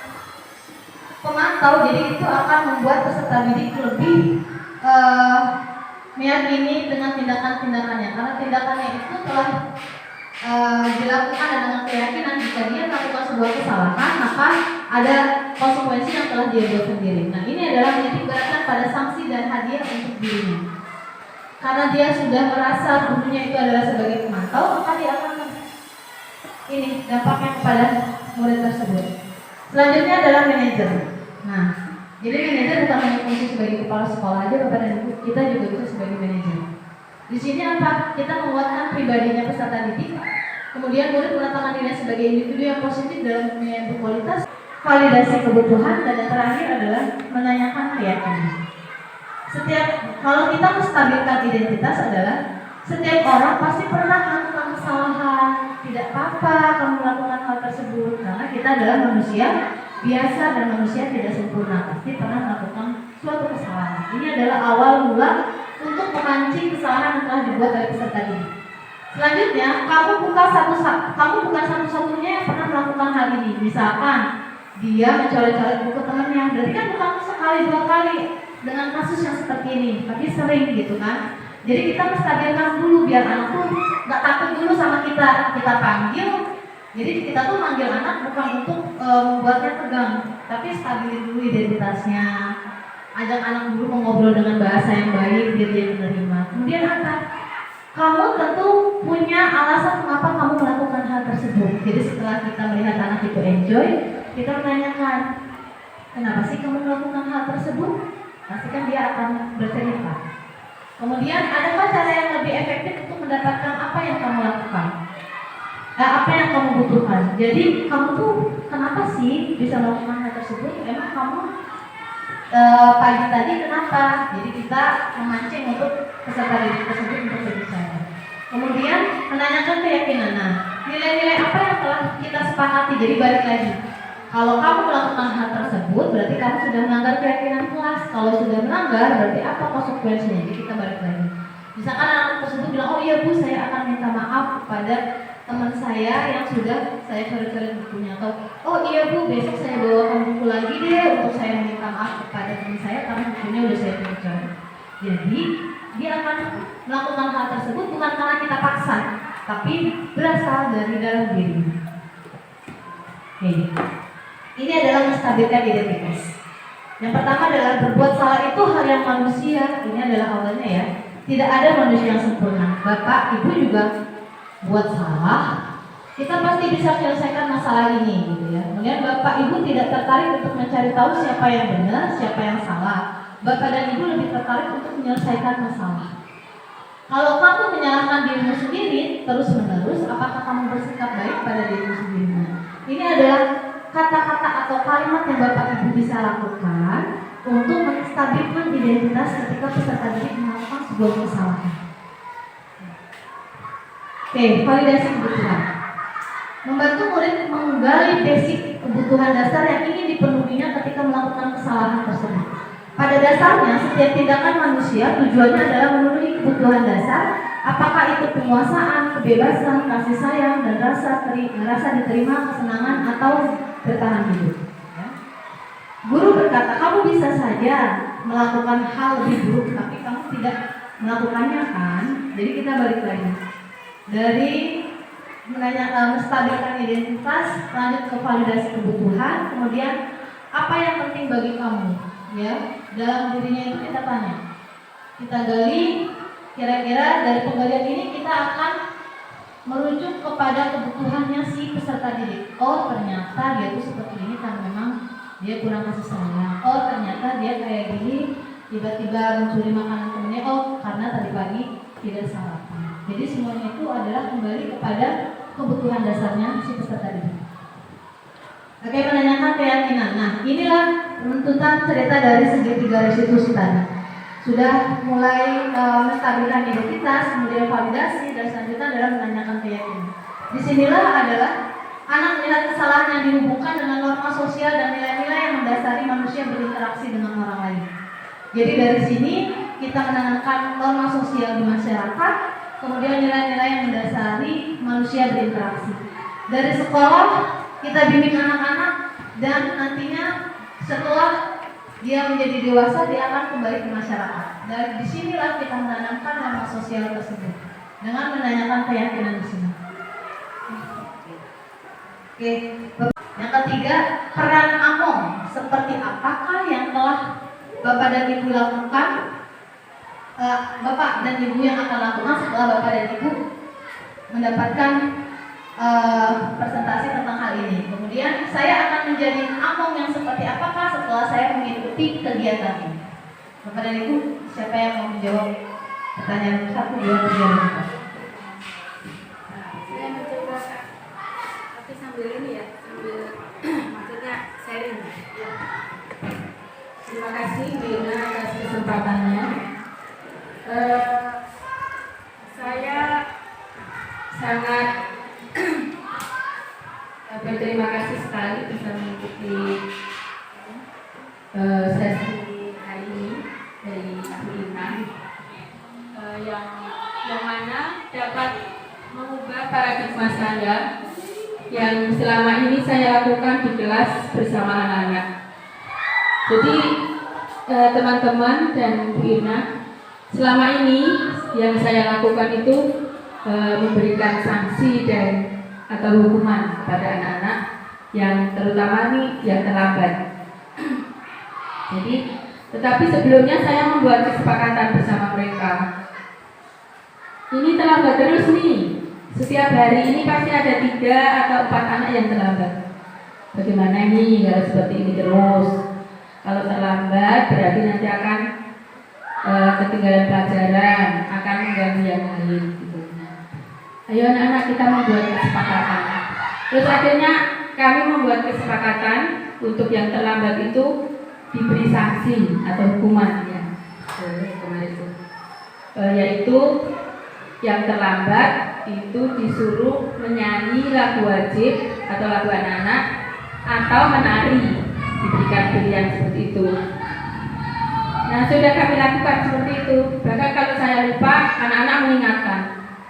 pemantau, jadi itu akan membuat peserta didik lebih meyakini dengan tindakan-tindakannya, karena tindakannya itu telah dilakukan dengan keyakinan jika dia melakukan sebuah kesalahan maka ada konsekuensi yang telah dia buat sendiri. Nah, ini adalah menitik beratkan pada sanksi dan hadiah untuk dirinya. Karena dia sudah merasa gurunya itu adalah sebagai pemantau, maka dia akan ini dampaknya kepada murid tersebut. Selanjutnya adalah manajer. Nah, jadi manajer bukan hanya fungsi sebagai kepala sekolah aja bapak dan ibu, kita juga bisa sebagai manajer. Di sini apa? Kita menguatkan pribadinya peserta didik, kemudian murid menetapkan dirinya sebagai individu yang positif dalam dunia yang berkualitas, validasi kebutuhan, dan yang terakhir adalah menanyakan keyakinan. Kalau kita menstabilkan identitas adalah setiap orang pasti pernah melakukan kesalahan, tidak apa-apa kamu melakukan hal tersebut, karena kita adalah manusia biasa dan manusia tidak sempurna, pasti pernah melakukan suatu kesalahan. Ini adalah awal mula untuk memancing kesalahan yang telah dibuat oleh peserta didik. Selanjutnya, kamu bukan satu-satunya yang pernah melakukan hal ini. Misalkan dia mencoret-coret buku temannya, berarti kan bukan sekali dua kali dengan kasus yang seperti ini, tapi sering gitu kan. Jadi kita menstabilkan dulu biar anak tuh nggak takut dulu sama kita panggil. Jadi kita tuh manggil anak bukan untuk membuatnya tegang, tapi stabilin dulu identitasnya. Ajak anak dulu mengobrol dengan bahasa yang baik biar dia menerima. Kemudian apa? Kamu tentu punya alasan mengapa kamu melakukan hal tersebut. Jadi setelah kita melihat anak itu enjoy, kita menanyakan, kenapa sih kamu melakukan hal tersebut? Pastikan dia akan bercerita. Kemudian adakah cara yang lebih efektif untuk mendapatkan apa yang kamu lakukan? Apa yang kamu butuhkan? Jadi kamu tuh kenapa sih bisa melakukan hal tersebut? Emang kamu pagi tadi kenapa? Jadi kita memancing untuk peserta didik tersebut untuk berbicara. Kemudian menanyakan keyakinan. Nah, nilai-nilai apa yang telah kita sepakati? Jadi balik lagi. Kalau kamu melakukan hal tersebut, berarti kamu sudah melanggar keyakinan kelas. Kalau sudah melanggar, berarti apa konsekuensinya? Jadi kita balik lagi. Misalkan anak tersebut bilang, oh iya bu, saya akan minta maaf kepada teman saya yang sudah saya coret-coret bukunya, atau oh iya bu, besok saya bawakan buku lagi deh untuk saya minta maaf kepada teman saya karena bukunya udah saya coret. Jadi dia akan melakukan hal tersebut bukan karena kita paksa, tapi berasal dari dalam diri. Oke. Ini adalah menstabilkan identitas. Yang pertama adalah berbuat salah itu hal yang manusia. Ini adalah awalnya ya. Tidak ada manusia yang sempurna. Bapak, ibu juga buat salah. Kita pasti bisa menyelesaikan masalah ini, gitu ya. Kemudian bapak, ibu tidak tertarik untuk mencari tahu siapa yang benar, siapa yang salah. Bapak dan ibu lebih tertarik untuk menyelesaikan masalah. Kalau kamu menyalahkan dirimu sendiri terus-menerus, apakah kamu bersikap baik pada dirimu sendiri? Ini adalah kata-kata atau kalimat yang bapak ibu bisa lakukan untuk menstabilkan identitas ketika peserta didik melakukan sebuah kesalahan. Oke, validasi kebutuhan. Membantu murid menggali basic kebutuhan dasar yang ingin dipenuhinya ketika melakukan kesalahan tersebut. Pada dasarnya, setiap tindakan manusia tujuannya adalah memenuhi kebutuhan dasar, apakah itu penguasaan, kebebasan, kasih sayang, dan rasa diterima, kesenangan, atau bertahan hidup. Ya. Guru berkata, kamu bisa saja melakukan hal lebih buruk, tapi kamu tidak melakukannya kan? Jadi kita balik lagi dari menstabilkan identitas, lanjut ke validasi kebutuhan, kemudian apa yang penting bagi kamu, ya dalam dirinya itu kita tanya, kita gali, kira-kira dari penggalian ini kita akan merujuk kepada kebutuhannya si peserta didik. Oh ternyata dia tuh seperti ini kan memang dia kurang kasih sayang. Oh ternyata dia kayak gini, tiba-tiba mencuri makanan temennya. Oh karena tadi pagi tidak sarapan. Jadi semuanya itu adalah kembali kepada kebutuhan dasarnya si peserta didik. Oke, menanyakan keyakinan. Nah inilah runtutan cerita dari segitiga restitusi tadi. Sudah mulai menstabilkan identitas, kemudian validasi, dan selanjutnya adalah menanyakan keyakinan. Disinilah adalah anak melihat kesalahan yang dihubungkan dengan norma sosial dan nilai-nilai yang mendasari manusia berinteraksi dengan orang lain. Jadi dari sini kita menanamkan norma sosial di masyarakat, kemudian nilai-nilai yang mendasari manusia berinteraksi. Dari sekolah kita bimbing anak-anak, dan nantinya setelah dia menjadi dewasa dia akan kembali ke masyarakat. Dan disinilah kita menanamkan norma sosial tersebut dengan menanyakan keyakinan di sini. Oke, yang ketiga, peran among. Seperti apakah yang telah Bapak dan Ibu lakukan? Bapak dan Ibu yang akan lakukan setelah Bapak dan Ibu mendapatkan presentasi tentang hal ini. Kemudian saya akan menjadi among yang seperti apakah setelah saya mengikuti kegiatan ini. Bapak dan Ibu, siapa yang mau menjawab pertanyaan 1, 2, 3, 4? Saya mencoba, tapi sambil ini ya, sambil maksudnya sharing. Ya. Terima kasih Dina atas kesempatannya. Saya sangat berterima kasih sekali bisa mengikuti sesi hari ini dari Ibu Ina, yang mana dapat mengubah paradigma saya yang selama ini saya lakukan di kelas bersama anak-anak. Jadi teman-teman dan Bu Ina, selama ini yang saya lakukan itu memberikan sanksi dan atau hukuman kepada anak-anak yang terutama nih yang terlambat. Jadi, tetapi sebelumnya saya membuat kesepakatan bersama mereka. Ini terlambat terus nih. Setiap hari ini pasti ada 3 atau 4 anak yang terlambat. Bagaimana nih kalau seperti ini terus? Kalau terlambat berarti nanti akan ketinggalan pelajaran, akan mengganggu yang lain. Ayo anak-anak kita membuat kesepakatan. Terus akhirnya kami membuat kesepakatan untuk yang terlambat itu diberi sanksi atau hukuman ya. Kemarin itu yaitu yang terlambat itu disuruh menyanyi lagu wajib atau lagu anak-anak atau menari, diberikan pilihan seperti itu. Nah sudah kami lakukan seperti itu. Bahkan kalau saya lupa, anak-anak mengingatkan,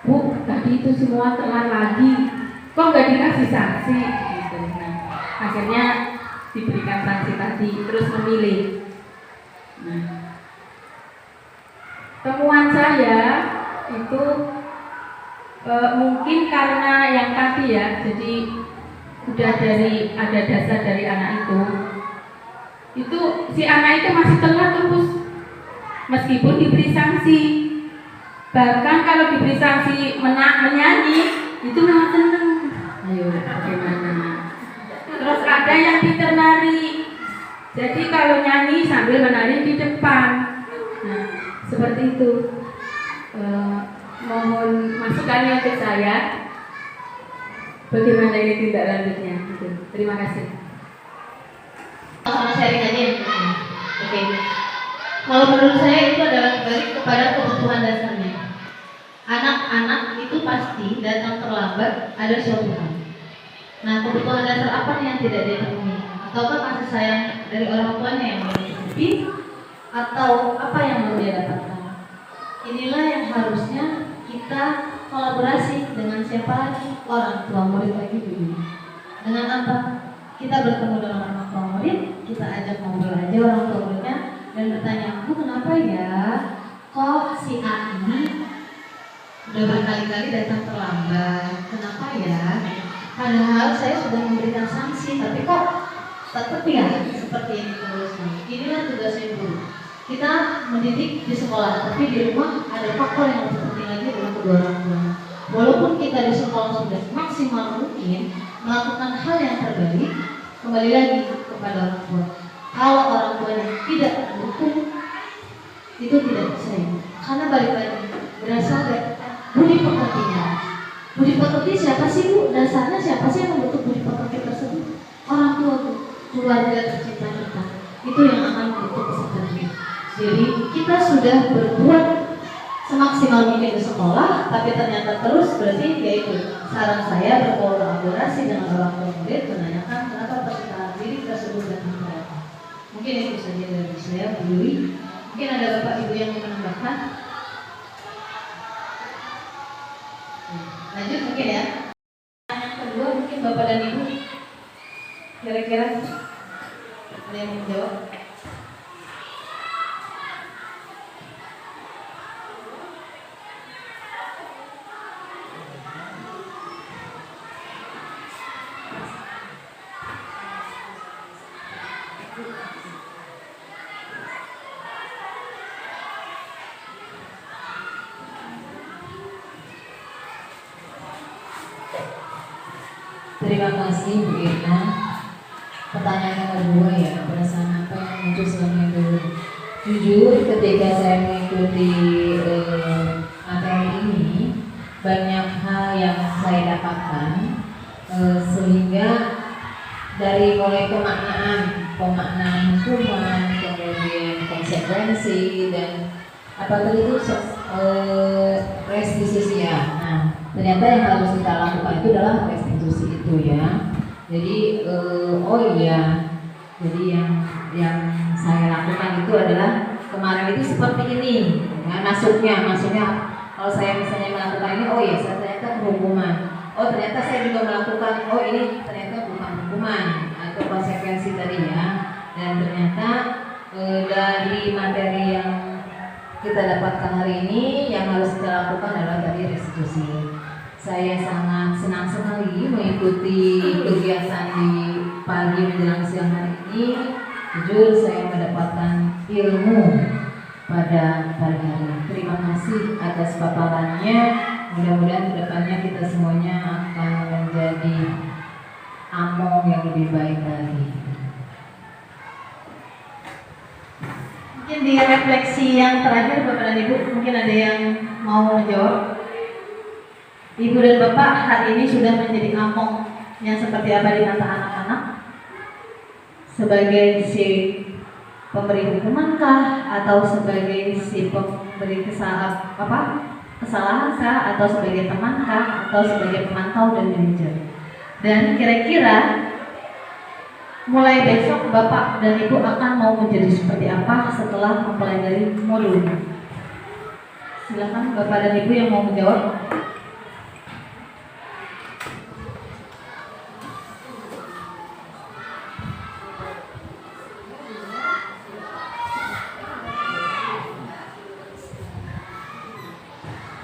Bu, tadi itu semua telat lagi, kok nggak dikasih sanksi? Gitu. Nah, akhirnya diberikan sanksi tadi, terus memilih. Nah, temuan saya itu mungkin karena yang tadi ya, jadi udah ada dasar dari anak itu si anak itu masih telat terus, meskipun diberi sanksi. Bahkan kalau diberi sanksi menyanyi itu malah seneng. Ayo bagaimana? Terus ada yang pintar nari. Jadi kalau nyanyi sambil menari di depan. Nah seperti itu. Mohon masukannya untuk saya. Bagaimana ini tindak lanjutnya? Gitu. Terima kasih. Sama sharing aja ya. Oke. Kalau menurut saya itu adalah balik kepada kebutuhan dasarnya. Anak-anak itu pasti datang terlambat ada suatu hal. Nah, kebutuhan dasar apa nih yang tidak dipenuhi? Ataukah kasih sayang dari orang tuanya yang belum dicukupi? Atau apa yang belum dia dapatkan? Inilah yang harusnya kita kolaborasi dengan siapa lagi? Orang tua murid lagi dulu. Dengan apa? Kita bertemu dengan orang tua murid, kita ajak ngobrol aja orang tuanya dan bertanya, Bu kenapa ya kok si A ini udah berkali-kali datang terlambat, kenapa ya? Padahal saya sudah memberikan sanksi, tapi kok tetap ya seperti ini terus. Inilah tugasnya guru. Kita mendidik di sekolah, tapi di rumah ada faktor yang lebih penting lagi dengan kedua orang tua. Walaupun kita di sekolah sudah maksimal mungkin melakukan hal yang terbaik, kembali lagi kepada orang tua. Kalau orang tuanya tidak mendukung, itu tidak bisa ya. Karena balik lagi berasal dari budi pekertinya. Budi pekerti siapa sih Bu? Dasarnya siapa sih yang membentuk budi pekerti tersebut? Orang tua Bu, keluarga tercinta kita. Itu yang akan membentuk kesadaran. Jadi kita sudah berbuat semaksimal mungkin di sekolah, tapi ternyata terus berarti yaitu saran saya berkolaborasi dengan orang tua murid menanyakan kenapa percintaan diri tersebut datang berapa. Mungkin itu saja dari saya, Bu Yuli. Mungkin ada Bapak Ibu yang mau menambahkan. Lanjut mungkin ya. Yang kedua mungkin Bapak dan Ibu kira-kira ada yang mau menjawab? Terima kasih Bu Irna. Pertanyaan yang kedua ya, perasaan apa yang muncul selama itu? Jujur ketika saya mengikuti materi ini, banyak hal yang saya dapatkan sehingga dari mulai pemaknaan hukuman, kemudian konsekuensi dan apa tadi itu restitusi ya. Nah, ternyata yang harus kita lakukan itu adalah restitusi itu ya. Jadi oh iya, jadi yang saya lakukan itu adalah kemarin itu seperti ini. Ya, masuknya kalau saya misalnya melakukan ini, oh iya saya ternyata hukuman. Oh ternyata saya juga melakukan, oh ini ternyata bukan hukuman atau konsekuensi tadi ya. Dan ternyata dari materi yang kita dapatkan hari ini yang harus kita lakukan adalah tadi restitusi. Saya sangat senang sekali mengikuti kegiatan di pagi menjelang siang hari ini. Jujur saya mendapatkan ilmu pada pagi hari. Terima kasih atas paparannya. Mudah-mudahan kedepannya kita semuanya akan menjadi among yang lebih baik lagi. Mungkin di refleksi yang terakhir Bapak dan Ibu, mungkin ada yang mau menjawab. Ibu dan Bapak hari ini sudah menjadi among yang seperti apa di mata anak-anak? Sebagai si pemberi hukumankah atau sebagai si pemberi kesalahan kah, atau sebagai temankah, atau sebagai pemantau dan manajer? Dan kira-kira mulai besok Bapak dan Ibu akan mau menjadi seperti apa setelah mempelajari modul ini? Silakan Bapak dan Ibu yang mau menjawab.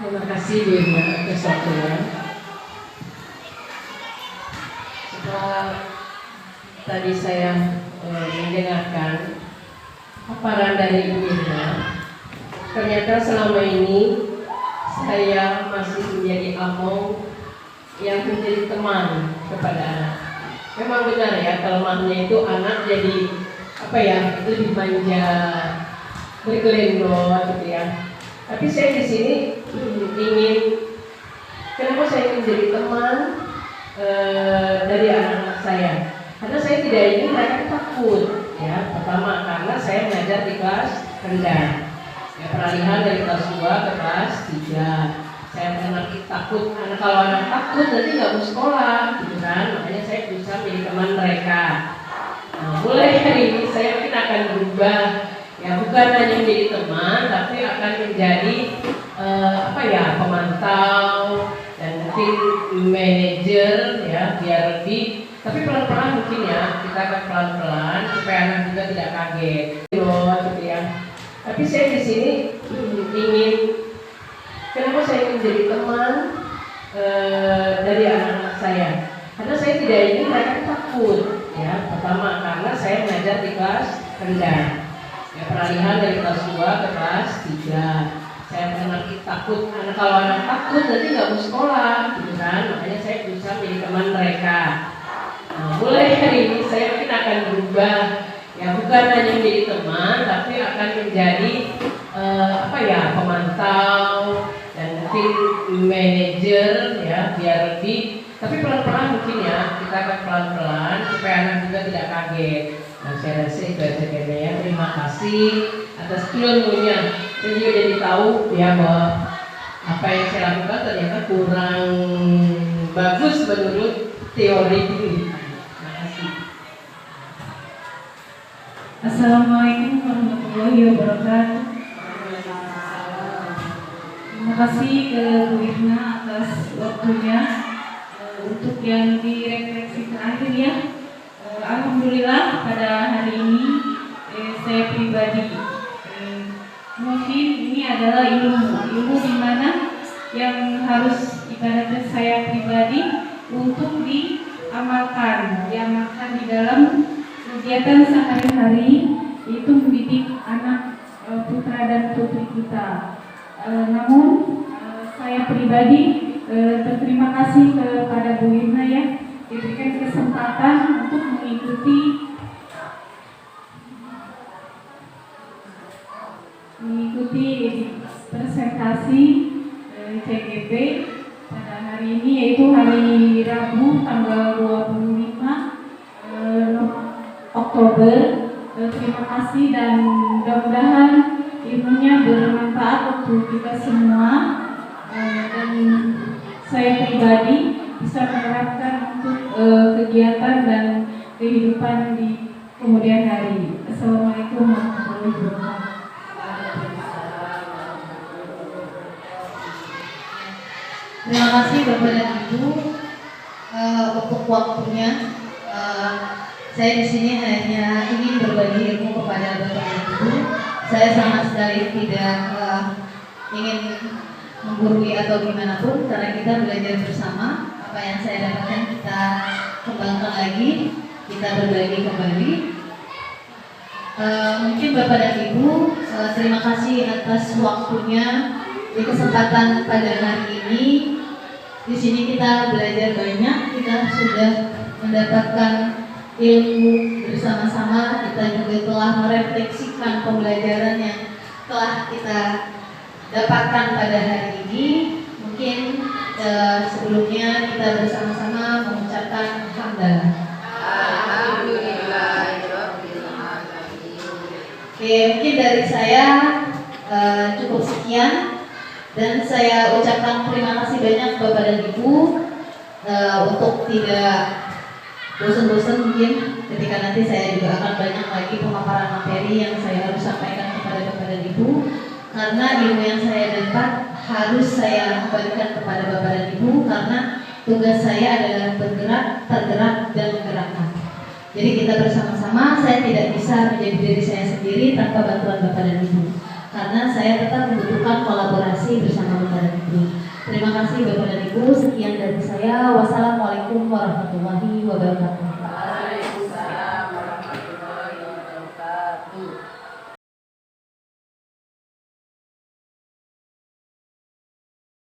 Terima kasih Bu Irna atas waktunya. Setelah tadi saya mendengarkan paparan dari Bu Irna, ternyata selama ini saya masih menjadi among yang menjadi teman kepada anak. Memang benar ya, kelemahannya itu anak jadi lebih manja, bergelendot gitu ya. Tapi saya di sini kenapa saya ingin jadi teman dari anak-anak saya? Karena saya tidak ingin mereka takut. Ya, pertama karena saya mengajar di kelas rendah. Ya, peralihan dari kelas 2 ke kelas 3. Saya mengenal takut. Kalau anak takut nanti nggak mau sekolah, gitu kan? Makanya saya berusaha menjadi teman mereka. Nah, mulai hari ini saya mungkin akan berubah. Ya, bukan hanya menjadi teman, tapi akan menjadi pemantau dan mungkin manajer ya, biar lebih. Tapi pelan-pelan mungkin mungkin ya kita akan pelan-pelan supaya anak juga tidak kaget. Gitu ya. Tapi saya di sini ingin, kenapa saya ingin jadi teman dari anak-anak saya? Karena saya tidak ingin mereka takut. Ya, pertama karena saya mengajar di kelas rendah. Ya, peralihan dari kelas 2 ke kelas 3. Saya mengenal takut, karena kalau anak takut nanti nggak mau sekolah, gitu kan? Makanya saya berusaha menjadi teman mereka. Nah, mulai hari ini saya mungkin akan berubah, ya bukan hanya menjadi teman, tapi akan menjadi pemantau dan mungkin manajer, ya biar lebih. Tapi pelan-pelan mungkin ya, kita akan pelan-pelan supaya anak juga tidak kaget. Nah, saya rasa itu aja ya. Terima kasih atas ilmunya. Saya juga jadi tahu ya bahwa apa yang saya lakukan ternyata kurang bagus menurut teori ini. Terima kasih. Assalamualaikum warahmatullahi wabarakatuh. Terima kasih ke Bu Irna atas waktunya untuk yang direfleksi terakhir ya. Alhamdulillah pada hari ini saya pribadi mungkin ini adalah ilmu di mana yang harus ibaratnya saya pribadi untuk diamalkan di dalam kegiatan sehari-hari, itu mendidik anak putra dan putri kita. Namun saya pribadi berterima kasih kepada Bu Irna ya, diberikan kesempatan untuk mengikuti presentasi CGP pada hari ini, yaitu hari Rabu tanggal 25 Oktober. Terima kasih dan mudah-mudahan ilmunya bermanfaat untuk kita semua, dan saya pribadi bisa menerapkan untuk kegiatan dan kehidupan di kemudian hari. Assalamualaikum warahmatullahi wabarakatuh. Terima kasih Bapak dan Ibu untuk waktunya. Saya di sini hanya ingin berbagi ilmu kepada Bapak dan Ibu. Saya sama sekali tidak ingin menggurui atau gimana pun, karena kita belajar bersama. Apa yang saya dapatkan kita kembangkan lagi, kita berbagi kembali. Mungkin Bapak dan Ibu, terima kasih atas waktunya di kesempatan pada hari ini. Di sini kita belajar banyak, kita sudah mendapatkan ilmu bersama-sama. Kita juga telah merefleksikan pembelajaran yang telah kita dapatkan pada hari ini. Mungkin sebelumnya kita bersama-sama mengucapkan hamdalah. Oke, mungkin dari saya cukup sekian, dan saya ucapkan terima kasih banyak Bapak dan Ibu untuk tidak bosan-bosan mungkin ketika nanti saya juga akan banyak lagi pemaparan materi yang saya harus sampaikan kepada Bapak dan Ibu, karena ilmu yang saya dapat harus saya kembalikan kepada Bapak dan Ibu, karena tugas saya adalah bergerak, tergerak, dan menggerakkan. Jadi kita bersama-sama, saya tidak bisa menjadi diri saya sendiri tanpa bantuan Bapak dan Ibu, karena saya tetap membutuhkan kolaborasi bersama Bapak dan Ibu. Terima kasih Bapak dan Ibu, sekian dari saya. Wassalamualaikum warahmatullahi wabarakatuh.